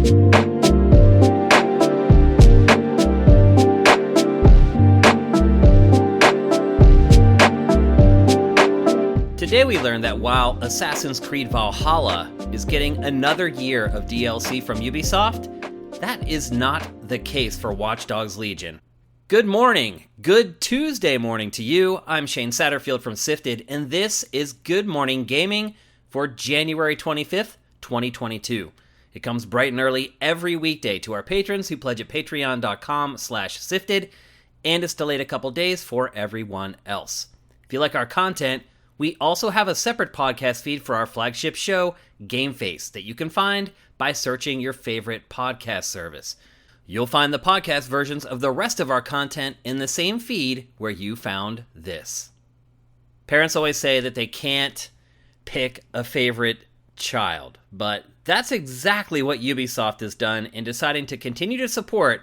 Today we learned that while Assassin's Creed Valhalla is getting another year of DLC from Ubisoft, that is not the case for Watch Dogs Legion. Good morning, good Tuesday morning to you. I'm Shane Satterfield from Sifted, and this is Good Morning Gaming for January 25th, 2022. It comes bright and early every weekday to our patrons who pledge at patreon.com/sifted, and it's delayed a couple days for everyone else. If you like our content, we also have a separate podcast feed for our flagship show, Game Face, that you can find by searching your favorite podcast service. You'll find the podcast versions of the rest of our content in the same feed where you found this. Parents always say that they can't pick a favorite child, but that's exactly what Ubisoft has done in deciding to continue to support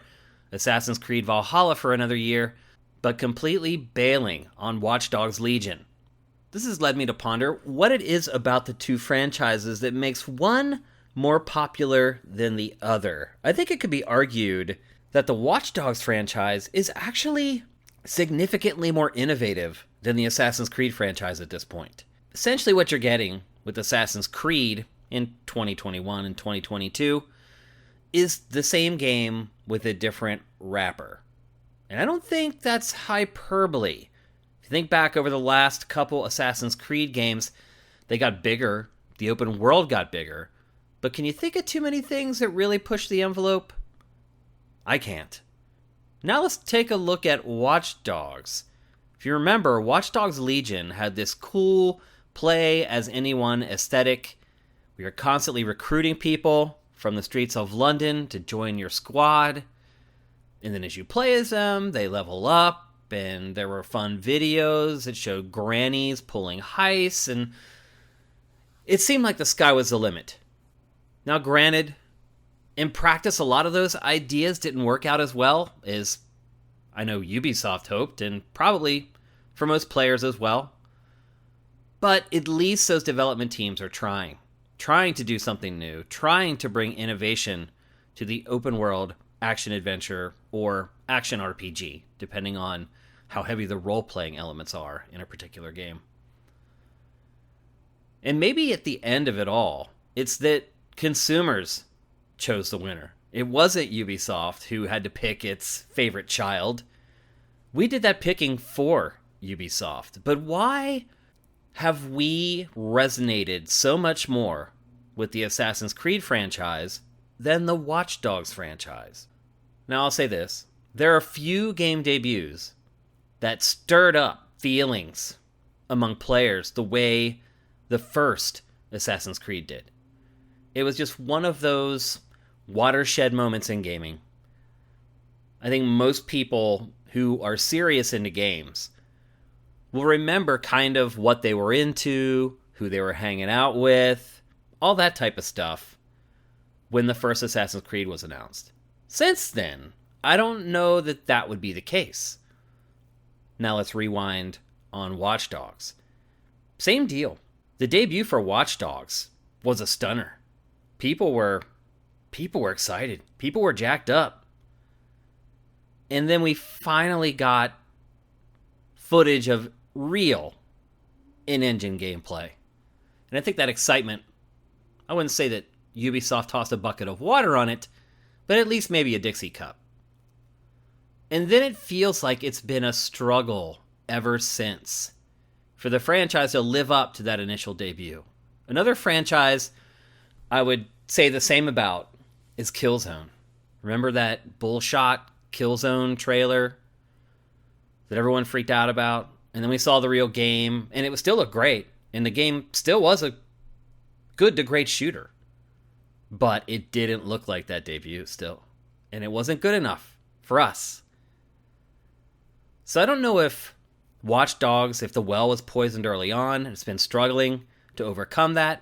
Assassin's Creed Valhalla for another year, but completely bailing on Watch Dogs Legion. This has led me to ponder what it is about the two franchises that makes one more popular than the other. I think it could be argued that the Watch Dogs franchise is actually significantly more innovative than the Assassin's Creed franchise at this point. Essentially what you're getting with Assassin's Creed in 2021 and 2022 is the same game with a different wrapper. And I don't think that's hyperbole. If you think back over the last couple Assassin's Creed games, they got bigger, the open world got bigger, but can you think of too many things that really push the envelope? I can't. Now let's take a look at Watch Dogs. If you remember, Watch Dogs Legion had this cool play as anyone aesthetic. We were constantly recruiting people from the streets of London to join your squad. And then as you play as them, they level up. And there were fun videos that showed grannies pulling heists, and it seemed like the sky was the limit. Now, granted, in practice, a lot of those ideas didn't work out as well as I know Ubisoft hoped, and probably for most players as well. But at least those development teams are trying to do something new, trying to bring innovation to the open world action-adventure or action RPG, depending on how heavy the role-playing elements are in a particular game. And maybe at the end of it all, it's that consumers chose the winner. It wasn't Ubisoft who had to pick its favorite child. We did that picking for Ubisoft. But why have we resonated so much more with the Assassin's Creed franchise than the Watch Dogs franchise? Now, I'll say this. There are few game debuts that stirred up feelings among players the way the first Assassin's Creed did. It was just one of those watershed moments in gaming. I think most people who are serious into games will remember kind of what they were into, who they were hanging out with, all that type of stuff when the first Assassin's Creed was announced. Since then, I don't know that that would be the case. Now let's rewind on Watch Dogs. Same deal. The debut for Watch Dogs was a stunner. People were excited. People were jacked up. And then we finally got footage of real in-engine gameplay. And I think that excitement, I wouldn't say that Ubisoft tossed a bucket of water on it, but at least maybe a Dixie cup. And then it feels like it's been a struggle ever since for the franchise to live up to that initial debut. Another franchise I would say the same about is Killzone. Remember that bullshot Killzone trailer that everyone freaked out about? And then we saw the real game, and it still looked great. And the game still was a good to great shooter. But it didn't look like that debut still. And it wasn't good enough for us. So I don't know if Watch Dogs, if the well was poisoned early on, it's been struggling to overcome that.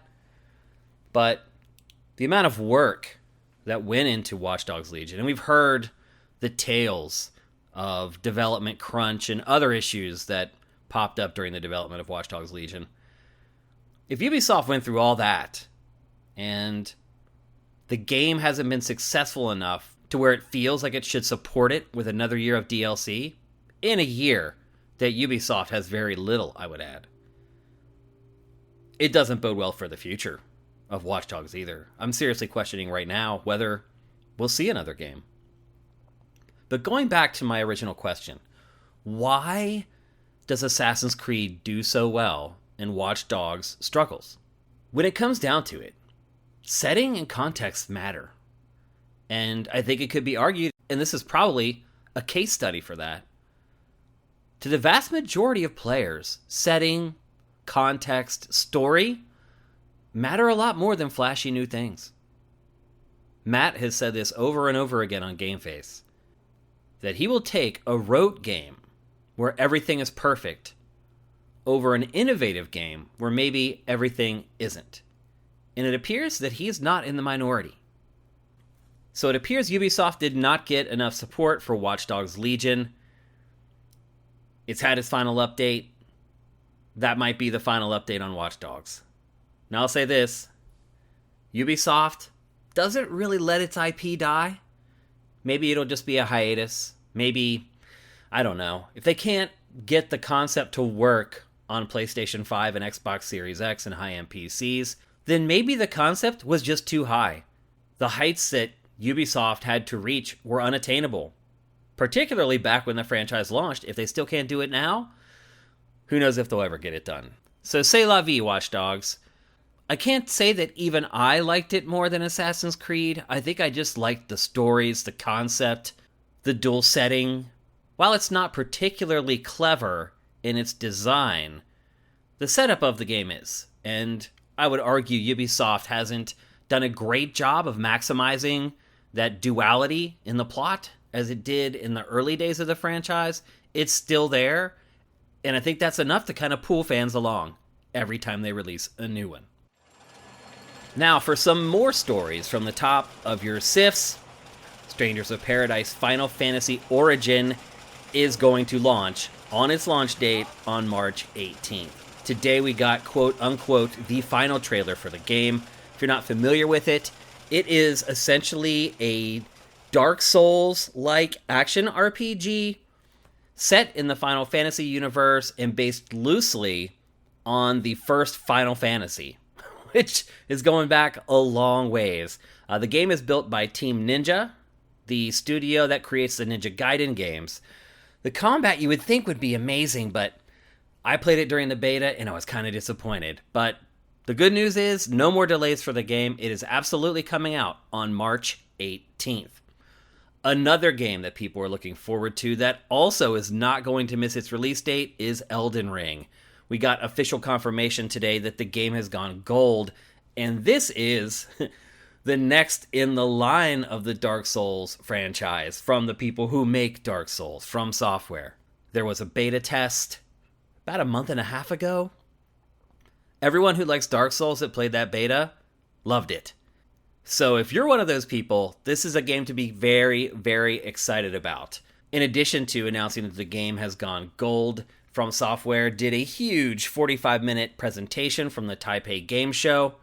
But the amount of work that went into Watch Dogs Legion, and we've heard the tales of development crunch and other issues that popped up during the development of Watch Dogs Legion. If Ubisoft went through all that, and The game hasn't been successful enough to where it feels like it should support it with another year of DLC in a year that Ubisoft has very little, I would add. It doesn't bode well for the future of Watch Dogs either. I'm seriously questioning right now whether we'll see another game. But going back to my original question, why does Assassin's Creed do so well and Watch Dogs struggles? When it comes down to it, setting and context matter. And I think it could be argued, and this is probably a case study for that, to the vast majority of players, setting, context, story matter a lot more than flashy new things. Matt has said this over and over again on GameFace, that he will take a rote game where everything is perfect over an innovative game where maybe everything isn't. And it appears that he's not in the minority. So it appears Ubisoft did not get enough support for Watch Dogs Legion. It's had its final update. That might be the final update on Watch Dogs. Now I'll say this. Ubisoft doesn't really let its IP die. Maybe it'll just be a hiatus. Maybe, I don't know. If they can't get the concept to work on PlayStation 5 and Xbox Series X and high-end PCs, then maybe the concept was just too high. The heights that Ubisoft had to reach were unattainable. Particularly back when the franchise launched. If they still can't do it now, who knows if they'll ever get it done. So c'est la vie, Watch Dogs. I can't say that even I liked it more than Assassin's Creed. I think I just liked the stories, the concept, the dual setting. While it's not particularly clever in its design, the setup of the game is. And I would argue Ubisoft hasn't done a great job of maximizing that duality in the plot as it did in the early days of the franchise. It's still there, and I think that's enough to kind of pull fans along every time they release a new one. Now, for some more stories from the top of your SIFs, Strangers of Paradise Final Fantasy Origin is going to launch on its launch date on March 18th. Today we got, quote-unquote, the final trailer for the game. If you're not familiar with it, it is essentially a Dark Souls-like action RPG set in the Final Fantasy universe and based loosely on the first Final Fantasy, which is going back a long ways. The game is built by Team Ninja, the studio that creates the Ninja Gaiden games. The combat you would think would be amazing, but I played it during the beta and I was kind of disappointed. But the good news is no more delays for the game. It is absolutely coming out on March 18th. Another game that people are looking forward to that also is not going to miss its release date is Elden Ring. We got official confirmation today that the game has gone gold, and this is the next in the line of the Dark Souls franchise from the people who make Dark Souls, From Software. There was a beta test about a month and a half ago. Everyone who likes Dark Souls that played that beta loved it. So if you're one of those people, this is a game to be very, very excited about. In addition to announcing that the game has gone gold, From Software did a huge 45-minute presentation from the Taipei Game Show.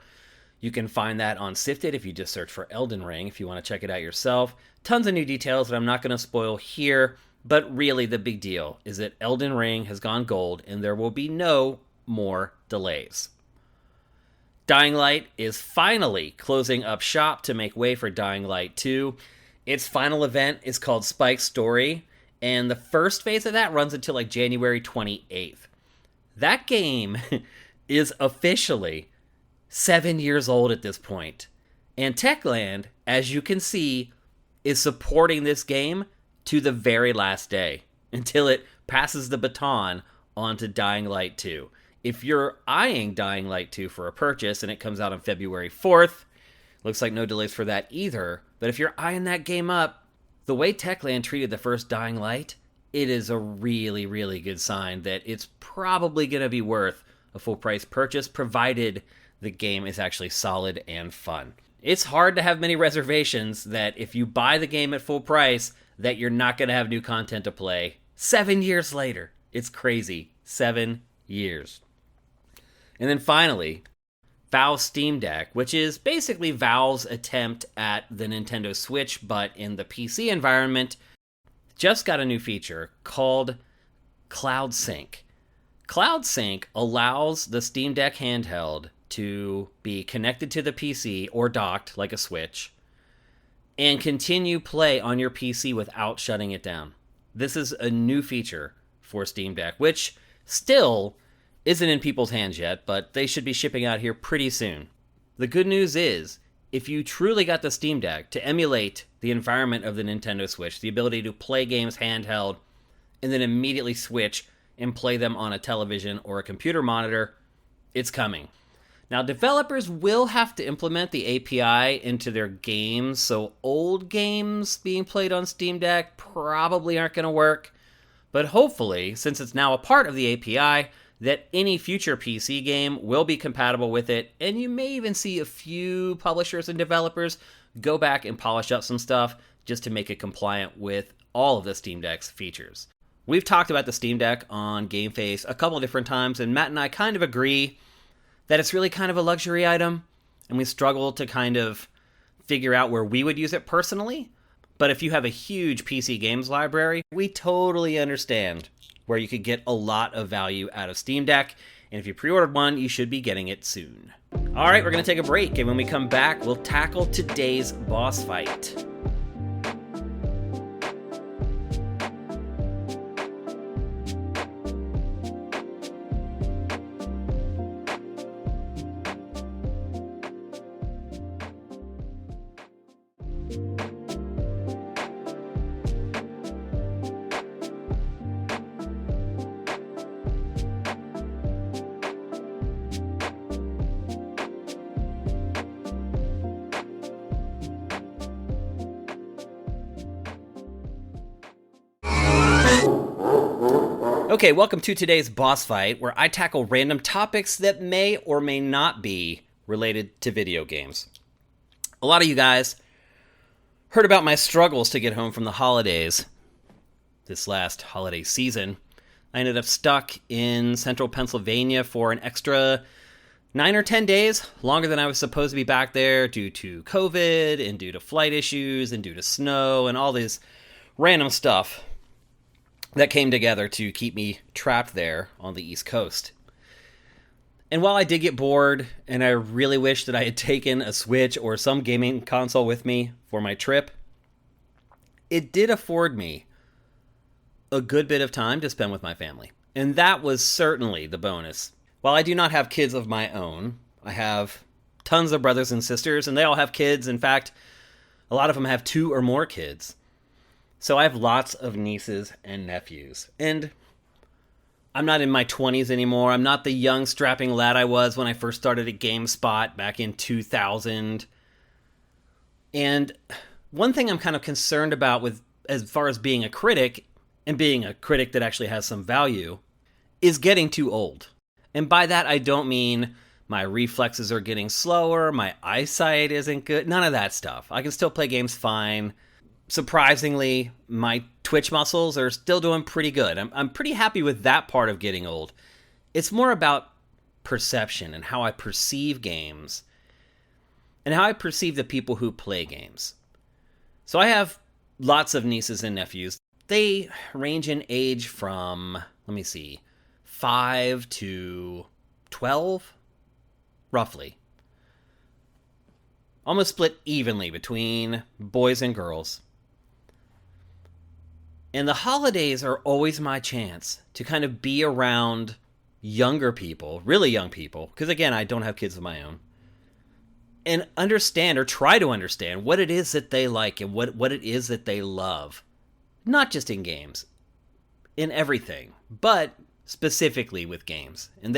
You can find that on Sifted if you just search for Elden Ring if you want to check it out yourself. Tons of new details that I'm not going to spoil here, but really the big deal is that Elden Ring has gone gold and there will be no more delays. Dying Light is finally closing up shop to make way for Dying Light 2. Its final event is called Spike's Story, and the first phase of that runs until like January 28th. That game is officially 7 years old at this point. And Techland, as you can see, is supporting this game to the very last day until it passes the baton onto Dying Light 2. If you're eyeing Dying Light 2 for a purchase and it comes out on February 4th, looks like no delays for that either. But if you're eyeing that game up, the way Techland treated the first Dying Light, it is a really, really good sign that it's probably going to be worth a full price purchase, provided the game is actually solid and fun. It's hard to have many reservations that if you buy the game at full price, that you're not going to have new content to play 7 years later. It's crazy. 7 years. And then finally, Valve Steam Deck, which is basically Valve's attempt at the Nintendo Switch, but in the PC environment, just got a new feature called Cloud Sync. Cloud Sync allows the Steam Deck handheld to be connected to the PC or docked like a Switch and continue play on your PC without shutting it down. This is a new feature for Steam Deck, which still isn't in people's hands yet, but they should be shipping out here pretty soon. The good news is, if you truly got the Steam Deck to emulate the environment of the Nintendo Switch, the ability to play games handheld and then immediately switch and play them on a television or a computer monitor, it's coming. Now, developers will have to implement the API into their games, so old games being played on Steam Deck probably aren't going to work. But hopefully, since it's now a part of the API, that any future PC game will be compatible with it, and you may even see a few publishers and developers go back and polish up some stuff just to make it compliant with all of the Steam Deck's features. We've talked about the Steam Deck on GameFace a couple of different times, and Matt and I kind of agree that it's really kind of a luxury item, and we struggle to kind of figure out where we would use it personally. But if you have a huge PC games library, we totally understand where you could get a lot of value out of Steam Deck, and if you pre-ordered one, you should be getting it soon. All right, we're going to take a break, and when we come back, we'll tackle today's boss fight. Okay, welcome to today's boss fight, where I tackle random topics that may or may not be related to video games. A lot of you guys heard about my struggles to get home from the holidays this last holiday season. I ended up stuck in central Pennsylvania for an extra 9 or 10 days, longer than I was supposed to be back there due to COVID and due to flight issues and due to snow and all this random stuff that came together to keep me trapped there on the East Coast. And while I did get bored, and I really wish that I had taken a Switch or some gaming console with me for my trip, it did afford me a good bit of time to spend with my family. And that was certainly the bonus. While I do not have kids of my own, I have tons of brothers and sisters, and they all have kids. In fact, a lot of them have 2 or more kids. So I have lots of nieces and nephews. And I'm not in my 20s anymore. I'm not the young, strapping lad I was when I first started at GameSpot back in 2000. And one thing I'm kind of concerned about with, as far as being a critic, and being a critic that actually has some value, is getting too old. And by that, I don't mean my reflexes are getting slower, my eyesight isn't good, none of that stuff. I can still play games fine. Surprisingly, my twitch muscles are still doing pretty good. I'm pretty happy with that part of getting old. It's more about perception and how I perceive games and how I perceive the people who play games. So I have lots of nieces and nephews. They range in age from, 5 to 12, roughly. Almost split evenly between boys and girls. And the holidays are always my chance to kind of be around younger people, really young people, because again, I don't have kids of my own, and understand or try to understand what it is that they like and what it is that they love. Not just in games, in everything, but specifically with games. And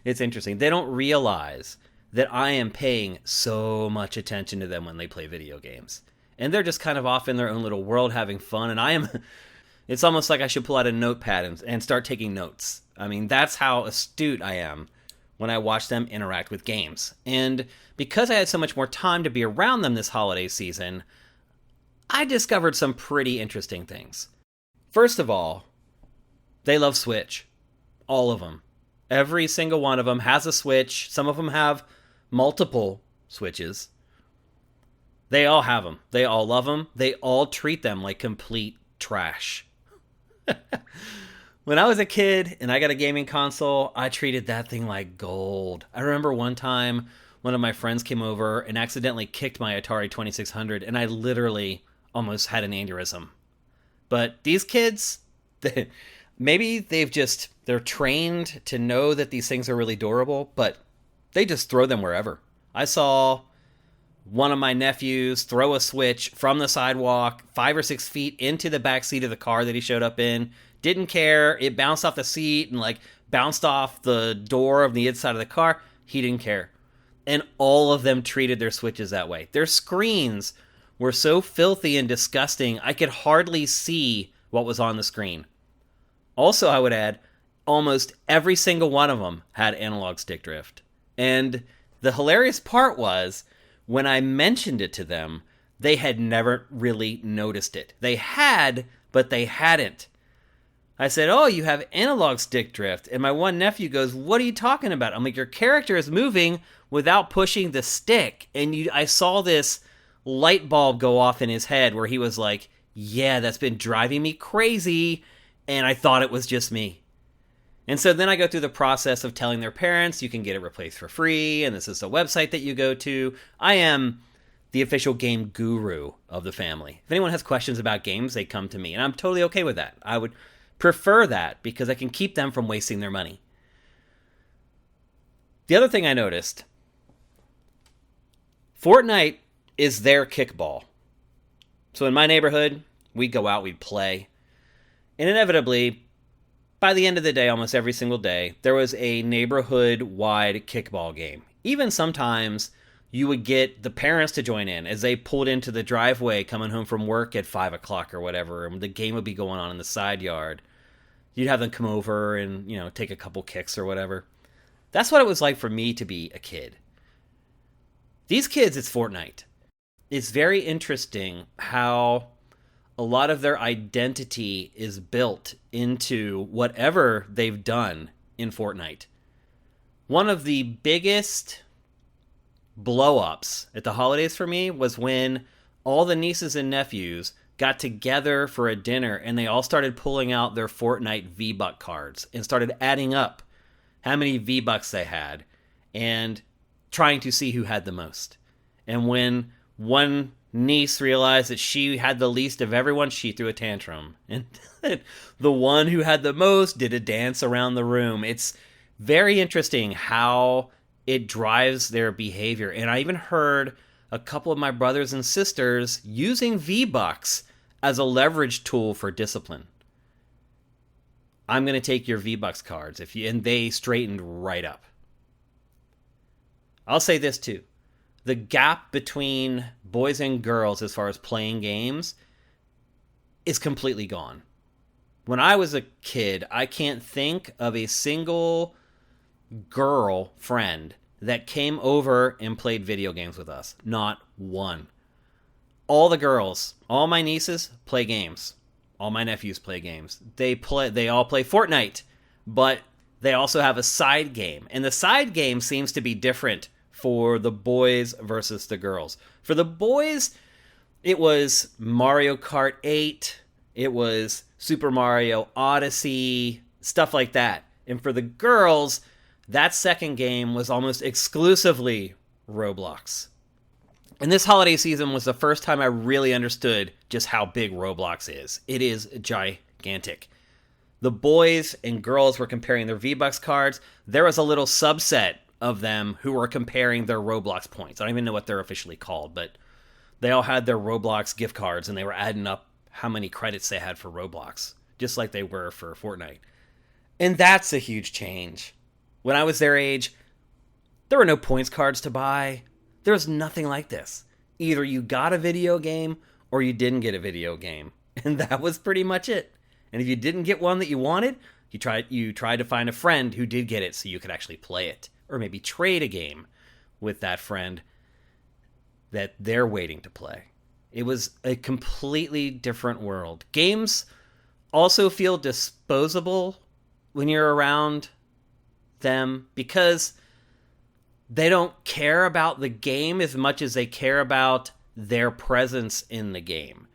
it's interesting, they don't realize that I am paying so much attention to them when they play video games. And they're just kind of off in their own little world having fun. And it's almost like I should pull out a notepad and start taking notes. I mean, that's how astute I am when I watch them interact with games. And because I had so much more time to be around them this holiday season, I discovered some pretty interesting things. First of all, they love Switch. All of them. Every single one of them has a Switch. Some of them have multiple Switches. They all have them. They all love them. They all treat them like complete trash. When I was a kid and I got a gaming console, I treated that thing like gold. I remember one time one of my friends came over and accidentally kicked my Atari 2600, and I literally almost had an aneurysm. But these kids, maybe they're trained to know that these things are really durable, but they just throw them wherever. I saw one of my nephews throw a Switch from the sidewalk 5 or 6 feet into the back seat of the car that he showed up in. Didn't care. It bounced off the seat and bounced off the door of the inside of the car. He didn't care. And all of them treated their Switches that way. Their screens were so filthy and disgusting, I could hardly see what was on the screen. Also, I would add, almost every single one of them had analog stick drift. And the hilarious part was, when I mentioned it to them, they had never really noticed it. They had, but they hadn't. I said, "Oh, you have analog stick drift." And my one nephew goes, "What are you talking about?" I'm like, "Your character is moving without pushing the stick." And I saw this light bulb go off in his head where he was like, "Yeah, that's been driving me crazy." And I thought it was just me. And so then I go through the process of telling their parents, you can get it replaced for free, and this is a website that you go to. I am the official game guru of the family. If anyone has questions about games, they come to me, and I'm totally okay with that. I would prefer that because I can keep them from wasting their money. The other thing I noticed, Fortnite is their kickball. So in my neighborhood, we'd go out, we'd play, and inevitably, by the end of the day, almost every single day, there was a neighborhood-wide kickball game. Even sometimes, you would get the parents to join in as they pulled into the driveway coming home from work at 5 o'clock or whatever, and the game would be going on in the side yard. You'd have them come over and, take a couple kicks or whatever. That's what it was like for me to be a kid. These kids, it's Fortnite. It's very interesting how a lot of their identity is built into whatever they've done in Fortnite. One of the biggest blow-ups at the holidays for me was when all the nieces and nephews got together for a dinner and they all started pulling out their Fortnite V-Buck cards and started adding up how many V-Bucks they had and trying to see who had the most. And when one niece realized that she had the least of everyone, she threw a tantrum. And the one who had the most did a dance around the room. It's very interesting how it drives their behavior. And I even heard a couple of my brothers and sisters using V-Bucks as a leverage tool for discipline. I'm going to take your V-Bucks cards, and they straightened right up. I'll say this too. The gap between boys and girls as far as playing games is completely gone. When I was a kid, I can't think of a single girl friend that came over and played video games with us. Not one. All the girls, all my nieces play games. All my nephews play games. They all play Fortnite, but they also have a side game. And the side game seems to be different for the boys versus the girls. For the boys, it was Mario Kart 8, it was Super Mario Odyssey, stuff like that. And for the girls, that second game was almost exclusively Roblox. And this holiday season was the first time I really understood just how big Roblox is. It is gigantic. The boys and girls were comparing their V-Bucks cards. There was a little subset of them who were comparing their Roblox points. I don't even know what they're officially called, but they all had their Roblox gift cards and they were adding up how many credits they had for Roblox, just like they were for Fortnite. And that's a huge change. When I was their age, there were no points cards to buy. There was nothing like this. Either you got a video game or you didn't get a video game. And that was pretty much it. And if you didn't get one that you wanted, you tried to find a friend who did get it so you could actually play it. Or maybe trade a game with that friend that they're waiting to play. It was a completely different world. Games also feel disposable when you're around them because they don't care about the game as much as they care about their presence in the game.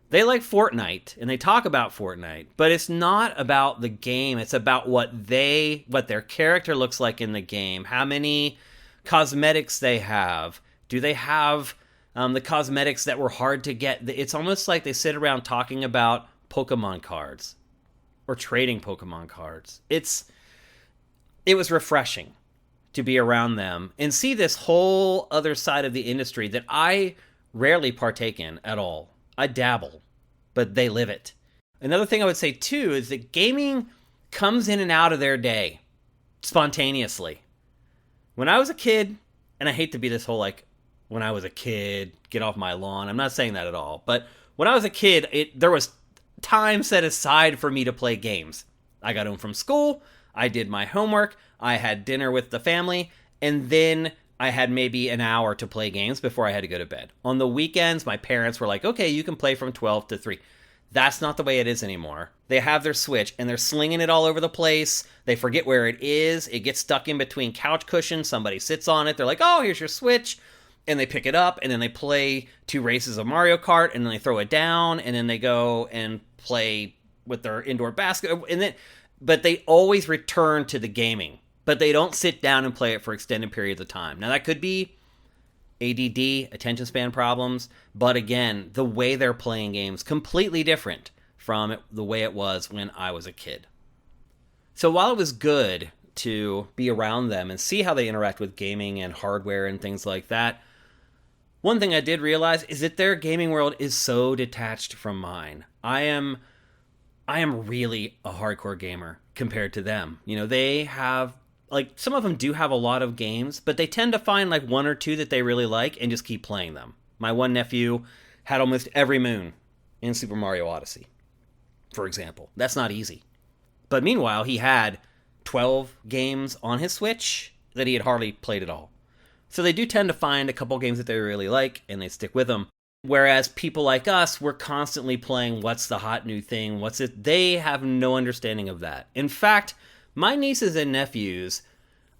They like Fortnite, and they talk about Fortnite, but it's not about the game. It's about what their character looks like in the game, how many cosmetics they have. Do they have the cosmetics that were hard to get? It's almost like they sit around talking about Pokemon cards or trading Pokemon cards. It was refreshing to be around them and see this whole other side of the industry that I rarely partake in at all. I dabble, but they live it. Another thing I would say too is that gaming comes in and out of their day spontaneously. When I was a kid, and I hate to be this whole like, when I was a kid, get off my lawn. I'm not saying that at all. But when I was a kid, there was time set aside for me to play games. I got home from school, I did my homework, I had dinner with the family, and then I had maybe an hour to play games before I had to go to bed. On the weekends, my parents were like, okay, you can play from 12 to 3. That's not the way it is anymore. They have their Switch, and they're slinging it all over the place. They forget where it is. It gets stuck in between couch cushions. Somebody sits on it. They're like, oh, here's your Switch. And they pick it up, and then they play 2 races of Mario Kart, and then they throw it down, and then they go and play with their indoor basket. But they always return to the gaming. But they don't sit down and play it for extended periods of time. Now, that could be ADD, attention span problems, but again, the way they're playing games, completely different from the way it was when I was a kid. So while it was good to be around them and see how they interact with gaming and hardware and things like that, one thing I did realize is that their gaming world is so detached from mine. I am really a hardcore gamer compared to them. You know, they have, like, some of them do have a lot of games, but they tend to find like 1 or 2 that they really like and just keep playing them. My one nephew had almost every moon in Super Mario Odyssey, for example. That's not easy. But meanwhile, he had 12 games on his Switch that he had hardly played at all. So they do tend to find a couple games that they really like, and they stick with them. Whereas people like us, we're constantly playing what's the hot new thing, what's it. They have no understanding of that. In fact, my nieces and nephews,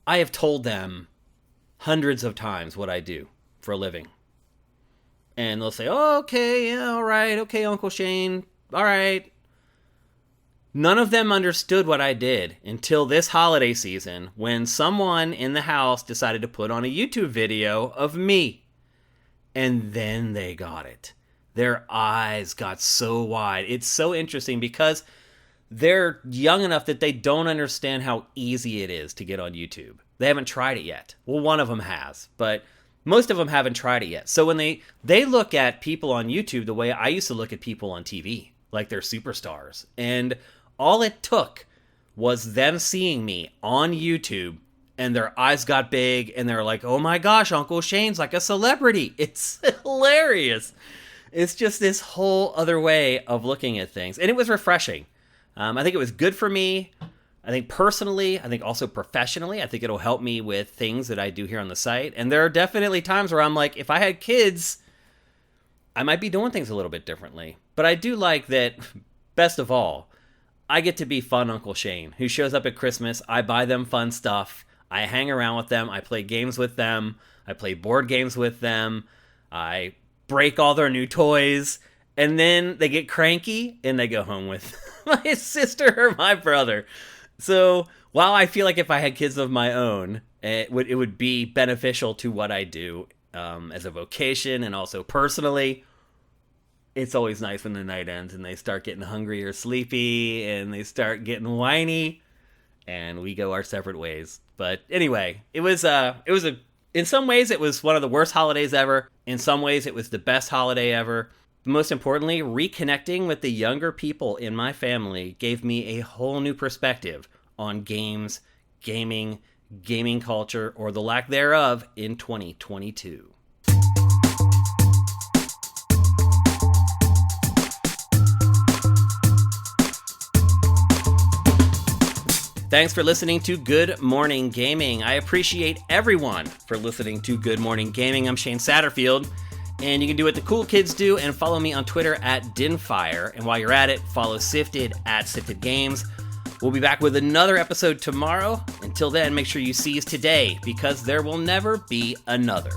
I have told them hundreds of times what I do for a living. And they'll say, oh, okay, yeah, all right, okay, Uncle Shane, all right. None of them understood what I did until this holiday season when someone in the house decided to put on a YouTube video of me. And then they got it. Their eyes got so wide. It's so interesting because they're young enough that they don't understand how easy it is to get on YouTube. They haven't tried it yet. Well, one of them has, but most of them haven't tried it yet. So when they look at people on YouTube the way I used to look at people on TV, like they're superstars. And all it took was them seeing me on YouTube, and their eyes got big, and they're like, oh my gosh, Uncle Shane's like a celebrity. It's hilarious. It's just this whole other way of looking at things. And it was refreshing. I think it was good for me. I think personally, I think also professionally, I think it'll help me with things that I do here on the site. And there are definitely times where I'm like, if I had kids, I might be doing things a little bit differently. But I do like that, best of all, I get to be fun Uncle Shane, who shows up at Christmas. I buy them fun stuff. I hang around with them. I play games with them. I play board games with them. I break all their new toys. And then they get cranky and they go home with my sister or my brother. So while I feel like if I had kids of my own, it would be beneficial to what I do as a vocation and also personally, it's always nice when the night ends and they start getting hungry or sleepy and they start getting whiny and we go our separate ways. But anyway, it was in some ways it was one of the worst holidays ever. In some ways it was the best holiday ever. Most importantly, reconnecting with the younger people in my family gave me a whole new perspective on games, gaming culture, or the lack thereof in 2022. Thanks for listening to Good Morning Gaming. I appreciate everyone for listening to Good Morning Gaming. I'm Shane Satterfield, and you can do what the cool kids do and follow me on Twitter at Dinfire. And while you're at it, follow Sifted at Sifted Games. We'll be back with another episode tomorrow. Until then, make sure you seize today, because there will never be another.